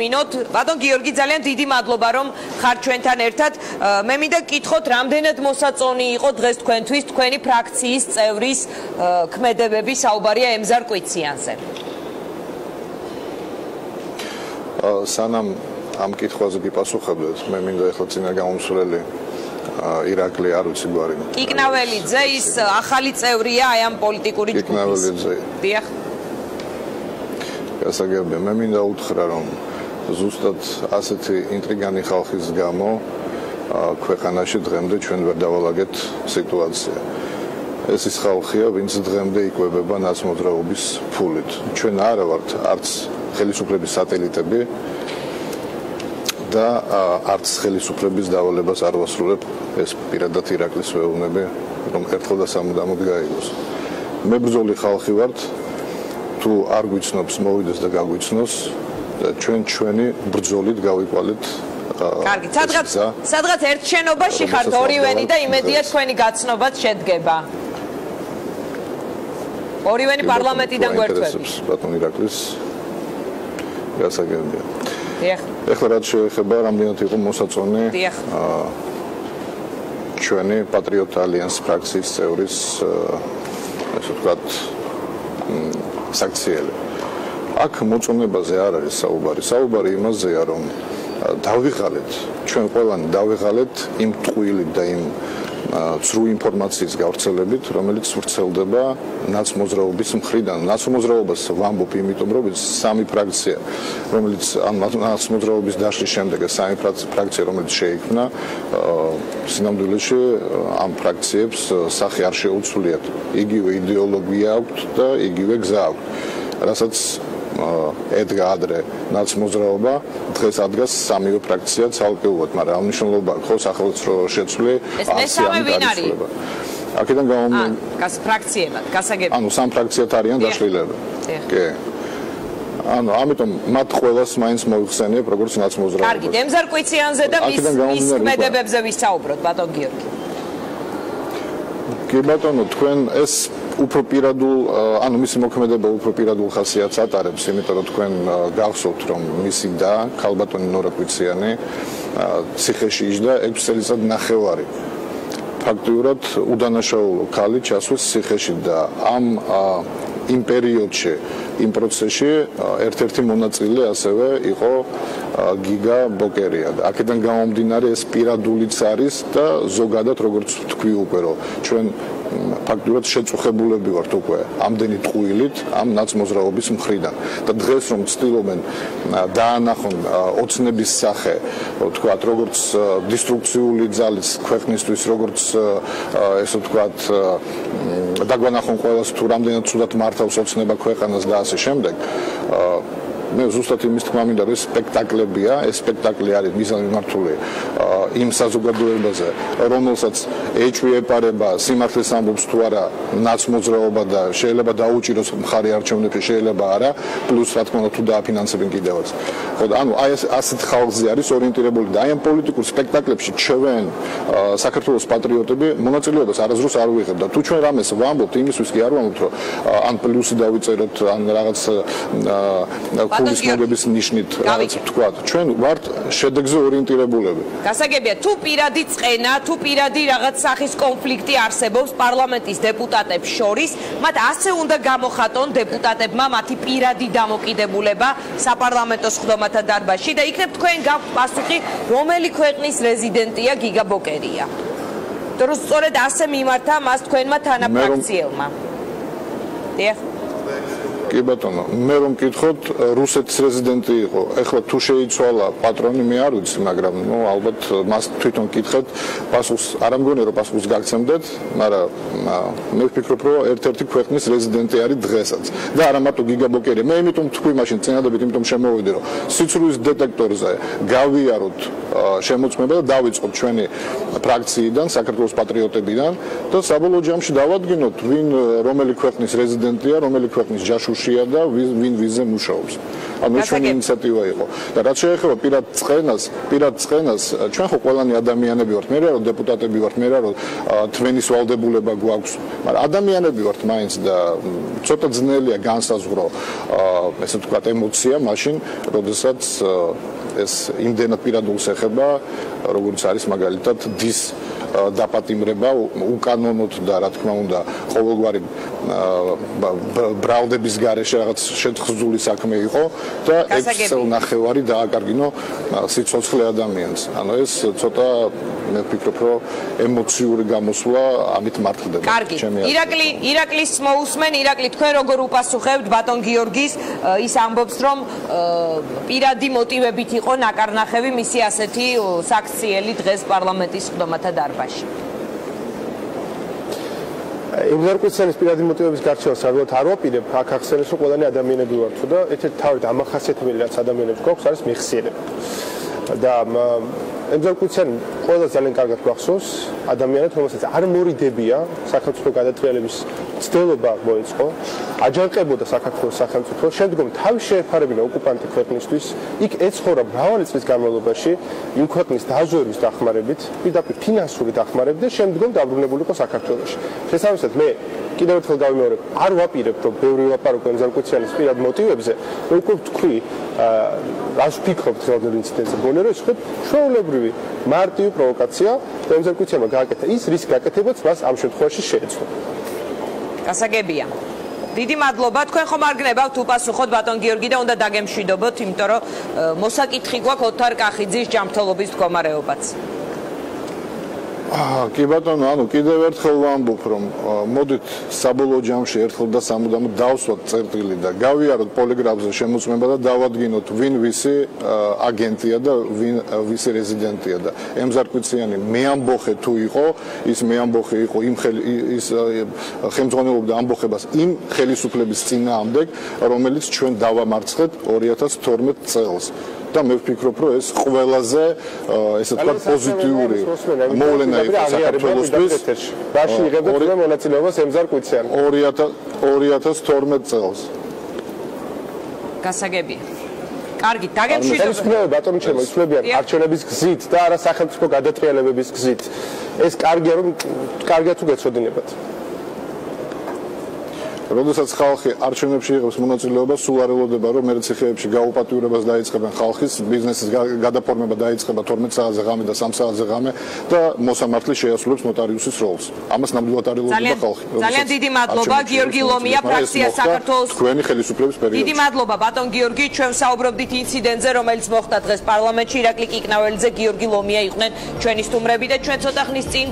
მინოთ, ბატონ გიორგი, ძალიან დიდი მადლობა, რომ ხართ ჩვენთან ერთად. მე მინდა გკითხოთ, რამდენად მოსაწონი იყო დღეს თქვენთვის თქვენი ფრაქციის წევრის ქმედებები, საუბარია ემზარ კვიციანზე. სანამ ამ კითხვაზე გიპასუხებდეთ, მე მინდა ახლა წინა გამომსვლელი ირაკლი არ ვიცი გვარი. კიკნაველიძე ის ახალი წევრია აი ამ პოლიტიკური ჯგუფის. კიკნაველიძე. დიახ. გასაგებია, მე მინდა უთხრა, რომ ზუსტად ასეთი ინტრიგანი ხალხის გამო ქვეყანაში დღემდე ჩვენ ვერ დავალაგეთ სიტუაცია. ეს ის ხალხია, ვინც დღემდე იკვებება ნაცმოძრაობის ფულით. ჩვენ არა ვართ არც ხელისუფლების სატელიტები და არც ხელისუფლების დავალებას არ ვასრულებ, ეს პირადად ირაკლის ვეუბნები, რომ ერთხელ და სამუდამოდ გაიგოს. მე ბრძოლი ხალხი ვართ, თუ არ გვიცნობს, მოვიდეს და გაგვიცნოს და ჩვენი ბრძოლით გავიკვალეთ. კარგი, სადღაც ერთ შენობაში ხართ ორივენი და იმედია თქვენი გაცნობაც შედგება. ორივენი პარლამენტიდან გვერდთვებით. ბატონ ირაკლის გასაგებია. დიახ. ეხლა რაც შეეხება რამდენად იყო მოსაწონი ჩვენი პატრიოტ ალიანს ფრაქციის წევრის ასე ვთქვათ საქციელი. აქ მოწონებაზე არ არის საუბარი. საუბარი იმაზეა, რომ დავიღალეთ, ჩვენ ყველანი დავიღალეთ იმ ტყუილით და იმ ცრუ ინფორმაციის გავრცელებით, რომელიც ვრცელდება ნაცმოძრაობის მხრიდან. ნაცმოძრაობას ვამბობ, იმიტომ რომ სამი ფრაქცია, რომელიც ამ ნაცმოძრაობის დაშლის შემდეგ სამი ფრაქცია, რომელიც შეიქმნა, სინამდვილეში ამ ფრაქციებს სახე არ შეუცვლიათ. იგივე იდეოლოგია აქვთ და იგივე გზა აქვთ. რასაც ედგა ადრე ნაცმოძრაობა, დღეს ადგას სამივე ფრაქცია ცალკეულად, მაგრამ ამ მნიშვნელობა ხო სახელმწიფოს რო შეცვლი მესამე ვინ არის? აქედან ფრაქციებად, გასაგებია. ანუ სამ ფრაქციად არიან დაშლილები. კი. ანუ ამიტომ მათ ყველას მაინც მოიხსენიებ როგორც ნაცმოძრაობას. კარგი, ემზარ კვიციანზე და მის ქმედებებზე ვისაუბროთ, ბატონ გიორგი. კი ბატონო, თქვენ ეს უფრო პირადულ, ანუ მისი მოქმედება უფრო პირადულ ხასიათს ატარებს, იმიტომ რომ თქვენ გახსოვთ, რომ მისი და ქალბატონი ნორა კვიციანი ციხეში იჯდა 6 წელიწად ნახევარი. ფაქტიურად უდანაშაულო ქალი ჩასვეს ციხეში და იმ პერიოდში, იმ პროცესში ერთ-ერთი მონაწილე ასევე იყო გიგა ბოკერია. აქედან გამომდინარე ეს პირადულიც არის და ზოგადად როგორც თქვი უკვე რომ ჩვენ ფაქტურად შეწუხებულები ვართ უკვე ამდენი ტყუილით ამ ნაცმოძრაობის მხრიდან და დღეს რომ ცდილობენ დაანახონ ოცნების სახე, ვთქვათ, როგორც დისტრუქციული ძალის ქვეყნისთვის, როგორც ესე ვთქვათ, დაგვანახონ ყველას თუ რამდენად ცუდად მართავს ოცნება ქვეყანას და ასე შემდეგ. მე ზუსტად იმის თქმა მინდა, რომ სპექტაკლებია, ეს სპექტაკლი არის მიზანმიმართული იმ საზოგადოებაზე, რომელსაც ეჭვი ეპარება, სიმართლეს ამბობს თუ არა ნაცმოძრაობა და შეიძლება დაუჭიროს მხარი არჩევნებში, შეიძლება არა, პლუს რა თქმა უნდა თუ დააფინანსებენ კიდევაც. ხო, ანუ აი ეს ასეთ ხალხზე არის ორიენტირებული და აი ამ პოლიტიკურ სპექტაკლებში ჩვენ საქართველოს პატრიოტები მონაწილეობას არასდროს არ ვიღებთ და თუ ჩვენ რამეს ვამბობთ, იმისთვის კი არ ვამბობთ, რომ ან პლუსი დავიწეროთ, ან რაღაც ფულის მოგების ნიშნით რაღაც ვთქვათ, ჩვენ ვართ შედეგზე ორიენტირებულები. გასაგებია, თუ პირადი წყენა, თუ პირადი რაღაც სახის კონფლიქტი არსებობს პარლამენტის დეპუტატებს შორის, მათ ასე უნდა გამოხატონ დეპუტატებმა მათი პირადი დამოკიდებულება საპარლამენტო სხდომათა დარბაზში და იქნებ თქვენ გაქვთ პასუხი, რომელი ქვეყნის რეზიდენტია გიგა ბოკერია. თუ სწორედ ასე მიმართა მას თქვენმა თანაფრაქციელმა. დიახ. კი ბატონო, მე რომ მკითხოთ, რუსეთის რეზიდენტი იყო. ეხლა თუ შეიცვალა პატრონი, მე არ ვიცი, მაგრამ ალბათ მას თვითონ მკითხეთ, პასუხს არ ამგონია რომ პასუხს გაგცემდეთ, მაგრამ მე ვფიქრობ, რომ ერთ-ერთი ქვეყნის რეზიდენტი არის დღესაც. და არა მარტო გიგა ბოკერია. მე იმიტომ თქვი მაშინ წინადადებით, იმიტომ შემოვიდი, რომ სიცრუის დეტექტორზე გავიაროთ შემოწმება და დავიწყოთ ჩვენი ფრაქციიდან, საქართველოს პატრიოტებიდან და საბოლოო ჯამში დავადგინოთ, ვინ რომელი ქვეყნის რეზიდენტია, რომელი ქვეყნის ჯაშუშია და ვინ ვიზზე მუშაობს. ანუ ჩვენი ინიციატივა იყო. და რაც შეეხება პირად წყენას, ჩვენ ხო ყველანი ადამიანები ვართ, მე რა დეპუტატები ვართ, მე რა თვენის ვალდებულება გვაქვს, მაგრამ ადამიანები ვართ მაინც და ცოტა ძნელია განსაზღვრო ესე ვთქვათ ემოცია მაშინ, როდესაც ეს იმდენად პირადულს ეხება, როგორც არის მაგალითად დის დაპატიმრება უკანონოდ და რა თქმა უნდა ყოველგვარი ბრალდების გარეშე რაღაც შეთხზული საქმე იყო და 6 წელნახევარი დააკარგინო სიცოცხლე ადამიანს. ანუ ეს ცოტა მე ვფიქრობ, რომ ემოციური გამოსვლა ამით მართლდება. კარგი. ირაკლის მოусმენ, ირაკლი თქვენ როგორ უპასუხებთ ბატონ გიორგის ის ამბობს, რომ პირადი მოტივებით იყო ნაკარნახევი მისი ასეთი საქციელი დღეს პარლამენტის ხდომათა დარბაზში. იმზარკვიციანის პირადი მოტივების გარჩევას ალბათ არ ვაპირებ, აქ ახსენეს რომ ყველანი ადამიანები ვართ და ერთ-ერთი თავი დამახასიათებელი რაც ადამიანებს გვაქვს არის მეხსიერება. და იმზარკვიციანი ყველა ძალიან კარგად გვახსოვს ადამიანებს, რომელსაც არ მორიდებია სახელმწიფო გადატრიალების ცდელობა მოეწყო, აჯანყებოდა საქართველოს სახელმწიფო, შემდგომ თავი შეეფარებინა ოკუპანტი ქვეყნისთვის, იქ ეცხოვრა მრავალი წლის განმავლობაში იმ ქვეყნის დაზვერვის დახმარებით, პირდაპირ ფინანსური დახმარებით და შემდგომ დაბრუნებულიყო საქართველოში. შესაბამისად, მე კიდევ ერთხელ გავიმეორებ, არ ვაპირებ, რომ ბევრი ვლაპარაკო იმზარკვიციანის პირად მოტივებზე, მე უკვე ვთქვი, რას ვფიქრობთ ხელოვნურ ინციდენტზე, მგონია რომ ეს ხო ჩვეულებრივი მარტივი პროვოკაცია და იმზარკვიციანმა გააკეთა ის, რის გაკეთებაც მას ამ შემთხვევაში შეეძლო. გასაგებია. დიდი მადლობა. თქვენ ხომ არ გნებავთ უპასუხოთ ბატონ გიორგი და უნდა დაგემშვიდობოთ, იმიტომ რომ მოსაკითხი გვაქვს ოთარ კახიძის ჯანმრთელობის მდგომარეობაც. კი ბატონო, ანუ კიდევ ერთხელ ვამბობ, რომ მოდით საბოლოო ჯამში ერთხელ და სამუდამოდ დავსვათ წერტილი და გავიაროთ პოლიგრაფზე შემოწმება და დავადგინოთ, ვინ ვისი აგენტია და ვინ ვისი რეზიდენტია და ემზარკვიციანი მეამბოხე თუ იყო, ის მეამბოხე იყო ის ხელმძღვანელობდა ამბოხებას იმ ხელისუფლების წინააღმდეგ, რომელიც ჩვენ დავამარცხეთ 2012 წელს. და მე ვფიქრობ, რომ ეს ყველაზე ესე ვთქვათ პოზიტიური მოვლენა იყო საქართველოსთვის. რაში იღებდა თქვენ მონაწილეობას ემზარკვიციანი 2012 წელს. გასაგებია. კარგი, დაგემშვიდობთ. ბატონო ჩემო, იცვლებიან არჩევნების გზით და არა სახელმწიფო გადატრიალებების გზით. ეს კარგია, რომ კარგია თუ გეცოდინებათ. როდესაც ხალხი არჩევნებში იღებს მონაწილეობას, სულ არ ელოდება, რომ მერციხეებში გაუპატიურებას დაიწყებენ ხალხის, ბიზნესის გადაფორმება დაიწყება 12 საათზე ღამე და 3 საათზე ღამე და მოსამართლე შეასრულებს ნოტარიუსის როლს. ამას ნამდვილად არ ელოდება ხალხი. ძალიან დიდი მადლობა გიორგი ლომია, ფრაქცია საქართველოს თქვენი ხელისუფლების პერიოდში. დიდი მადლობა ბატონ გიორგი, ჩვენ საუბრობდით ინციდენტზე, რომელიც მოხდა დღეს პარლამენტში. ირაკლი კიკნაველიძე, გიორგი ლომია იყვნენ ჩვენი სტუმრები და ჩვენ ცოტა ხნის წინ